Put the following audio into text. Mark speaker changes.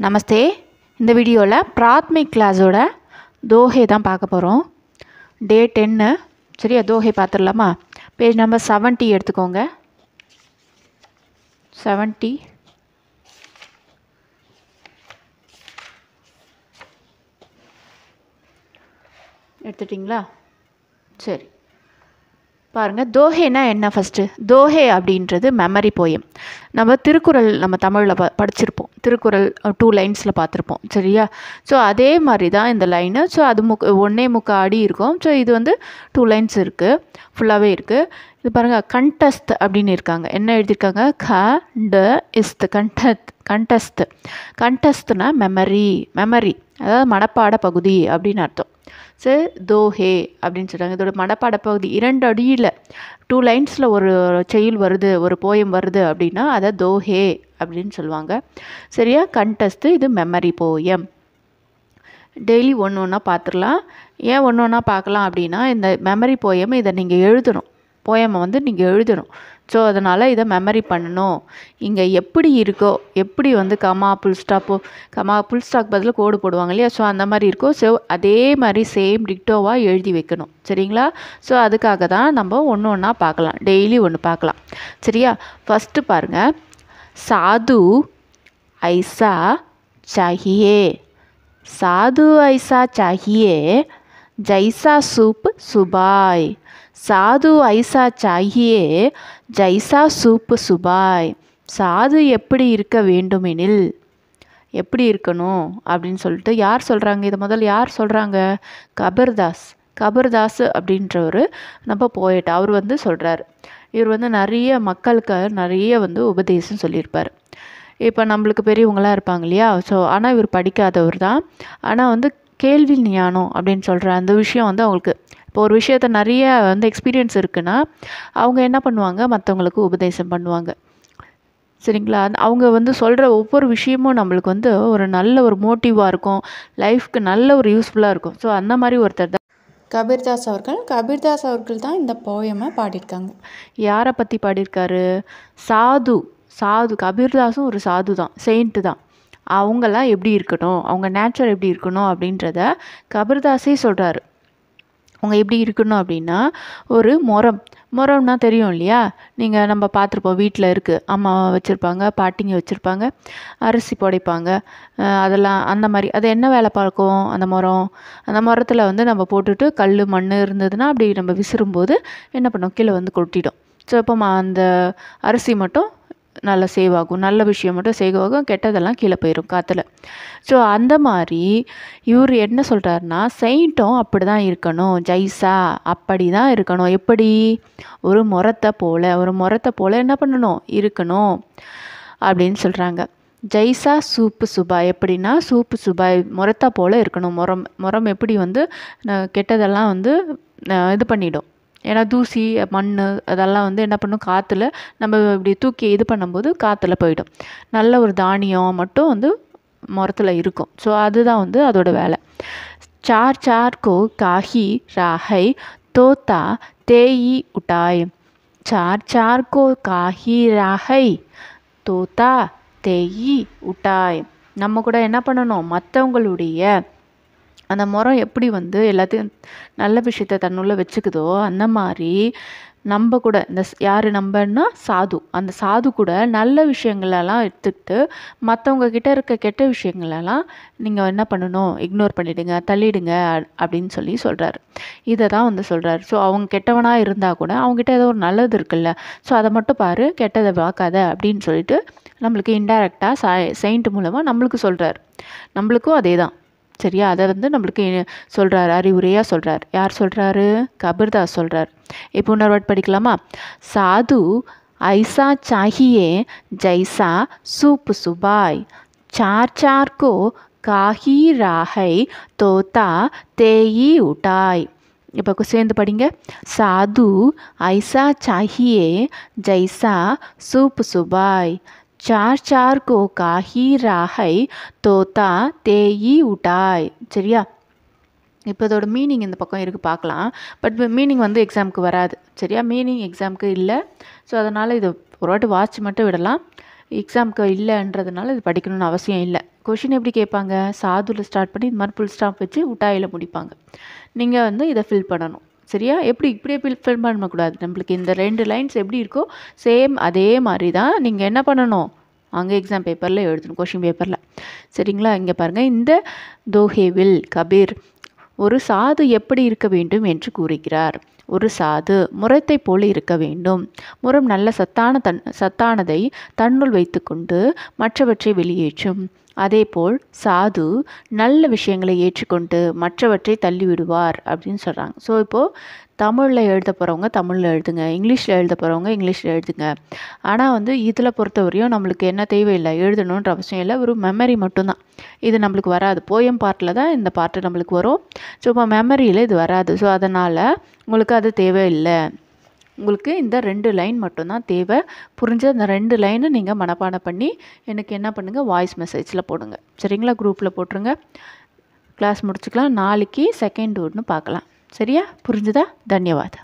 Speaker 1: நமஸ்தே. இந்த வீடியோவில் பிராத்மிக் கிளாஸோட தோஹே தான் பார்க்க போகிறோம். டே 10. சரியா, தோஹே பார்த்துடலாமா? பேஜ் நம்பர் 70 எடுத்துக்கோங்க. 70 எடுத்துட்டிங்களா? சரி, பாருங்கள். தோஹேனா என்ன? ஃபஸ்ட்டு தோஹே அப்படின்றது மெமரி போயம். நம்ம திருக்குறள் நம்ம தமிழில் படிச்சிருப்போம். திருக்குறள் 2 லைன்ஸில் பார்த்துருப்போம். சரியா? ஸோ அதே மாதிரி தான் இந்த லைனு. ஸோ அது ஒன்றே முக்கால் அடி இருக்கும். ஸோ இது வந்து 2 லைன்ஸ் இருக்குது, ஃபுல்லாகவே இருக்குது. இது பாருங்கள், கண்டஸ்த் அப்படின்னு இருக்காங்க. என்ன எழுதியிருக்காங்க? கண்டஸ்த்னா மெமரி, அதாவது மனப்பாட பகுதி அப்படின்னு அர்த்தம். சரி, தோஹே அப்படின்னு சொல்கிறாங்க. இதோட மனப்பாட பகுதி 2 அடியில் 2 லைன்ஸில் ஒரு செயல் வருது, ஒரு போயம் வருது அப்படின்னா அதை தோஹே அப்படின்னு சொல்லுவாங்க. சரியா? கண்டஸ்த்து இது மெமரி போயம். டெய்லி ஒன்று ஒன்றா பார்த்துடலாம். ஏன் ஒன்று ஒன்றா பார்க்கலாம் அப்படின்னா, இந்த மெமரி போயம் இதை நீங்கள் எழுதணும். போயமை வந்து நீங்கள் எழுதணும். ஸோ அதனால் இதை மெமரி பண்ணணும். இங்கே எப்படி இருக்கோ, எப்படி வந்து கமா புல் ஸ்டாக் பதில் கோடு போடுவாங்க இல்லையா? ஸோ அந்த மாதிரி இருக்கோ. ஸோ அதே மாதிரி சேம் டிக்டோவாக எழுதி வைக்கணும். சரிங்களா? ஸோ அதுக்காக தான் நம்ம ஒன்று ஒன்றா பார்க்கலாம். டெய்லி ஒன்று பார்க்கலாம். சரியா? ஃபஸ்ட்டு பாருங்கள். சாது ஐசா சாஹியே, சாது ஐசா சாஹியே ஜைசா சூப் சுபாய், சாது ஐசா சாஹியே ஜைசா சூப் சுபாய். சாது எப்படி இருக்க வேண்டுமெனில், எப்படி இருக்கணும் அப்படின்னு சொல்லிட்டு யார் சொல்கிறாங்க? இதை முதல்ல யார் சொல்கிறாங்க? கபீர்தாஸ் அப்படின்றவர் நம்ம போயிட்டு அவர் வந்து சொல்கிறார். இவர் வந்து நிறைய மக்களுக்கு நிறைய வந்து உபதேசம் சொல்லியிருப்பார். இப்போ நம்மளுக்கு பெரியவங்களாம் இருப்பாங்க இல்லையா? ஸோ ஆனால் இவர் படிக்காதவர் தான். ஆனால் வந்து கேள்வி ஞானம் அப்படின்னு சொல்கிற அந்த விஷயம் வந்து அவங்களுக்கு, இப்போ ஒரு விஷயத்த நிறைய வந்து எக்ஸ்பீரியன்ஸ் இருக்குன்னா அவங்க என்ன பண்ணுவாங்க? மற்றவங்களுக்கு உபதேசம் பண்ணுவாங்க. சரிங்களா? அவங்க வந்து சொல்கிற ஒவ்வொரு விஷயமும் நம்மளுக்கு வந்து ஒரு நல்ல ஒரு மோட்டிவாக இருக்கும், லைஃப்க்கு நல்ல ஒரு யூஸ்ஃபுல்லாக இருக்கும். ஸோ அந்த மாதிரி ஒருத்தர் தான் கபீர்தாஸ் அவர்கள் தான் இந்த போயமை பாடியிருக்காங்க. யாரை பற்றி பாடியிருக்காரு? சாது. கபீர்தாஸும் ஒரு சாது தான், செயின்ட்டு தான். அவங்கெல்லாம் எப்படி இருக்கணும், அவங்க நேச்சர் எப்படி இருக்கணும் அப்படின்றத கபீர்தாஸே சொல்கிறாரு. அவங்க எப்படி இருக்கணும் அப்படின்னா, ஒரு முறம்னா தெரியும் இல்லையா? நம்ம பார்த்துருப்போம், வீட்டில் இருக்குது, அம்மா வச்சுருப்பாங்க, பாட்டிங்க வச்சுருப்பாங்க, அரிசி புடைப்பாங்க, அதெல்லாம் அந்த மாதிரி. அது என்ன வேலை பார்க்கும்? அந்த முறத்தில் வந்து நம்ம போட்டுட்டு கல் மண் இருந்ததுன்னா அப்படி நம்ம விசிறும்போது என்ன பண்ணோம்? கீழே வந்து கொட்டிடும். ஸோ இப்போ அந்த அரிசி மட்டும் நல்லா சேவ் ஆகும், நல்ல விஷயம் மட்டும் சேவ் ஆகும், கெட்டதெல்லாம் கீழே போயிடும் காற்றுல. ஸோ அந்த மாதிரி இவர் என்ன சொல்கிறாருன்னா, செயின்ட்டும் அப்படி தான் இருக்கணும், ஜைசா அப்படி தான் இருக்கணும். எப்படி? ஒரு முறத்தை போல் என்ன பண்ணணும்? இருக்கணும் அப்படின்னு சொல்கிறாங்க. ஜைசா சூப்பு சுபாய், எப்படின்னா சூப்பு சுபாய் முறத்தை போல் இருக்கணும். முறம் எப்படி வந்து கெட்டதெல்லாம் வந்து இது பண்ணிடும். ஏன்னா தூசி மண் அதெல்லாம் வந்து என்ன பண்ணும்? காற்றுல நம்ம இப்படி தூக்கி இது பண்ணும்போது காற்றுல போயிடும். நல்ல ஒரு தானியம் மட்டும் வந்து முறத்தில் இருக்கும். ஸோ அதுதான் வந்து அதோட வேலை. சார் கோ காஹி ராஹை தோத்தா தேயி உட்டாய், சார் கோ காஹி ராஹை தோத்தா தேயி உட்டாய். நம்ம கூட என்ன பண்ணணும்? மற்றவங்களுடைய அந்த முறம் எப்படி வந்து எல்லாத்தையும் நல்ல விஷயத்த தன்னுள்ள வச்சுக்குதோ அந்த மாதிரி நம்ம கூட யார் நம்பன்னா சாது, அந்த சாது கூட நல்ல விஷயங்களெல்லாம் எடுத்துக்கிட்டு மற்றவங்க கிட்ட இருக்க கெட்ட விஷயங்களெல்லாம் நீங்கள் என்ன பண்ணணும்? இக்னோர் பண்ணிவிடுங்க, தள்ளிடுங்க அப்படின்னு சொல்கிறாரு. இதை தான் வந்து சொல்கிறாரு. ஸோ அவங்க கெட்டவனாக இருந்தால் கூட அவங்ககிட்ட ஏதோ ஒரு நல்லது இருக்குல்ல, ஸோ அதை மட்டும் பாரு, கெட்டதை பார்க்காத அப்படின்னு சொல்லிட்டு நம்மளுக்கு இன்டைரக்டாக செயின்ட் மூலமாக நம்மளுக்கு சொல்கிறார். நம்மளுக்கும் அதே தான். சரியா? அதை வந்து நம்மளுக்கு சொல்கிறார், அறிவுரையாக சொல்கிறார். யார் சொல்கிறாரு? கபீர்தாஸ் சொல்கிறார். இப்போ இன்னொரு வாட்டி படிக்கலாமா? சாது ஐசா சாஹியே ஜைசா சூப் சுபாய், சார் கோ காஹி ராஹை தோத்தா தேயி உட்டாய். இப்போ சேர்ந்து படிங்க. சாது ஐசா சாஹியே ஜைசா சூப் சுபாய், சார் கோ காஹி ராஹை தோத்தா தேயி உட்டாய். சரியா? இப்போ இதோட மீனிங் இந்த பக்கம் இருக்குது, பார்க்கலாம். பட் மீனிங் வந்து எக்ஸாமுக்கு வராது. சரியா? மீனிங் எக்ஸாமுக்கு இல்லை. ஸோ அதனால் இது ஒரு வாட்டி வாட்ச் மட்டும் விடலாம். எக்ஸாமுக்கு இல்லைன்றதுனால இது படிக்கணும்னு அவசியம் இல்லை. கொஷின் எப்படி கேட்பாங்க, சாதுல ஸ்டார்ட் பண்ணி இது மாதிரி ஃபுல் ஸ்டாப் வச்சு உட்டாயில் முடிப்பாங்க. நீங்கள் வந்து இதை ஃபில் பண்ணணும். சரியா? எப்படி இப்படியே ஃபில் பண்ணக்கூடாது. நம்மளுக்கு இந்த 2 லைன்ஸ் எப்படி இருக்கோ சேம் அதே மாதிரி தான் நீங்கள் என்ன பண்ணணும், அங்கே எக்ஸாம் பேப்பரில் எழுதணும், கொஷின் பேப்பரில். சரிங்களா? இங்கே பாருங்கள், இந்த தோஹேவில் கபீர் ஒரு சாது எப்படி இருக்க வேண்டும் என்று கூறுகிறார். ஒரு சாது முரத்தை போல் இருக்க வேண்டும். முரம் நல்ல சத்தானதை தன்னுள் வைத்துக்கொண்டு மற்றவற்றை வெளியேற்றும். அதேபோல் சாது நல்ல விஷயங்களை ஏற்றுக்கொண்டு மற்றவற்றை தள்ளிவிடுவார் அப்படின்னு சொல்கிறாங்க. ஸோ இப்போது தமிழில் எழுத போகிறவங்க தமிழில் எழுதுங்க, இங்கிலீஷில் எழுத போகிறவங்க இங்கிலீஷில் எழுதுங்க. ஆனால் வந்து இதில் பொறுத்தவரையும் நம்மளுக்கு என்ன தேவையில்லை, எழுதணுன்ற அவசியம் இல்லை, ஒரு மெமரி மட்டும்தான். இது நம்மளுக்கு வராது. போயம் பார்ட்டில் தான் இந்த பார்ட்டு நம்மளுக்கு வரும். ஸோ இப்போ மெமரியில் இது வராது. ஸோ அதனால் உங்களுக்கு அது தேவையில்லை. உங்களுக்கு இந்த 2 லைன் மட்டும்தான் தேவை. புரிஞ்ச அந்த 2 லைனை நீங்கள் மனப்பாடம் பண்ணி எனக்கு என்ன பண்ணுங்கள், வாய்ஸ் மெசேஜில் போடுங்க. சரிங்களா? குரூப்பில் போட்டுருங்க. கிளாஸ் முடிச்சுக்கலாம். நாளைக்கு செகண்ட் ஒன்று பார்க்கலாம். சரியா? புரிஞ்சுதா? தன்யவாத்.